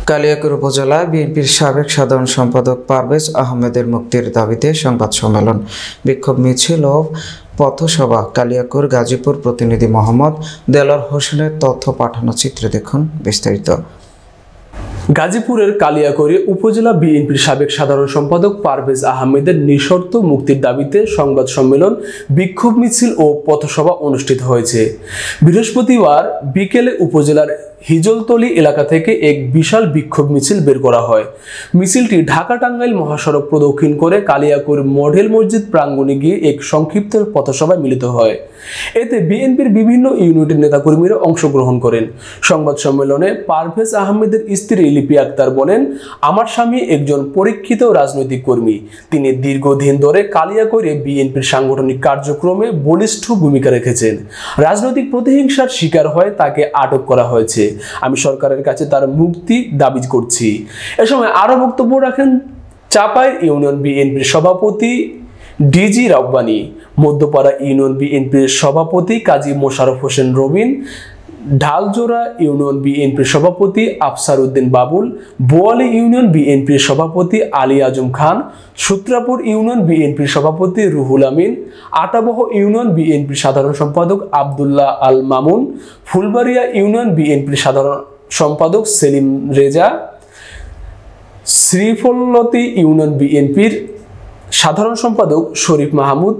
কালিয়াকৈর উপজেলা বিএনপির সাবেক সাধারণ সম্পাদক পারভেজ আহমেদের মুক্তির দাবিতে সংবাদ সম্মেলন, বিক্ষোভ মিছিল ও পথসভা। কালিয়াকৈর গাজীপুর প্রতিনিধি মোহাম্মদ দেলোয়ার হোসেনের তথ্য পাঠানো চিত্রে দেখুন বিস্তারিত। গাজীপুরের কালিয়াকৈরে উপজেলা বিএনপির সাবেক সাধারণ সম্পাদক পারভেজ আহমেদের নিঃশর্ত মুক্তির দাবিতে সংবাদ সম্মেলন, বিক্ষোভ মিছিল ও পথসভা অনুষ্ঠিত হয়েছে। বৃহস্পতিবার বিকেলে উপজেলার হিজলতলী এলাকা থেকে এক বিশাল বিক্ষোভ মিছিল বের করা হয়। মিছিলটি ঢাকা-টাঙ্গাইল মহাসড়ক প্রদক্ষিণ করে কালিয়াকৈর মডেল মসজিদ প্রাঙ্গণে গিয়ে এক সংক্ষিপ্ত পথসভায় মিলিত হয়। এতে বিএনপির বিভিন্ন ইউনিটের নেতাকর্মীরা অংশগ্রহণ করেন। সংবাদ সম্মেলনে পারভেজ আহমেদের স্ত্রী লিপি আক্তার বলেন, আমার স্বামী একজন পরীক্ষিত রাজনৈতিক কর্মী। তিনি দীর্ঘদিন ধরে কালিয়াকৈরে বিএনপির সাংগঠনিক কার্যক্রমে বলিষ্ঠ ভূমিকা রেখেছেন। রাজনৈতিক প্রতিহিংসার শিকার হয়ে তাকে আটক করা হয়েছে। আমি সরকারের কাছে তার মুক্তি দাবি করছি। এ সময় আরো বক্তব্য রাখেন চাপাইর ইউনিয়ন বিএনপির সভাপতি ডিজি রব্বানী, মধ্যপাড়া ইউনিয়ন বিএনপির সভাপতি কাজী মোশাররফ হোসেন রবিন, ঢালজোড়া ইউনিয়ন বিএনপির সভাপতি আফসার উদ্দিন বাবুল, বোয়ালি ইউনিয়ন বিএনপির সভাপতি আলী আজম খান, সূত্রাপুর ইউনিয়ন বিএনপির সভাপতি রুহুল আমিন, আটাবহ ইউনিয়ন বিএনপির সাধারণ সম্পাদক আবদুল্লাহ আল মামুন, ফুলবাড়িয়া ইউনিয়ন বিএনপির সাধারণ সম্পাদক সেলিম রেজা, শ্রীফলতী ইউনিয়ন বিএনপির সাধারণ সম্পাদক শরীফ মাহমুদ,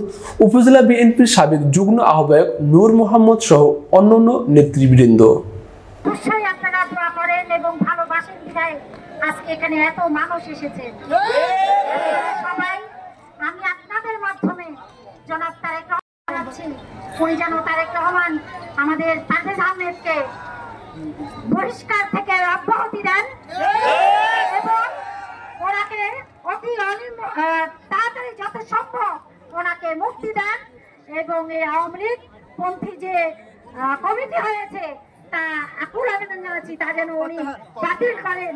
উপজেলা বিএনপির সাবেক যুগ্ম আহ্বায়ক নূর মোহাম্মদ সহ অন্যান্য নেতৃবৃন্দ। আপনারা দোয়া করেন এবং ভালোবাসেন বিধায় আজকে এখানে এত মানুষ এসেছেন। সবাই আমি আপনাদের মাধ্যমে জনাব তারেক রহমান উনি যেন তারেক রহমান আমাদের পারভেজ আহমেদকে বহিষ্কার থেকে অব্যাহতি দেন এবং ওনাকে অতি তাড়াতাড়ি যত সম্ভব ওনাকে মুক্তি দেন এবং এই আওয়ামী লীগ পন্থী যে কমিটি হয়েছে তা আকুল আবেদন জানাচ্ছি তা যেন উনি বাতিল করেন।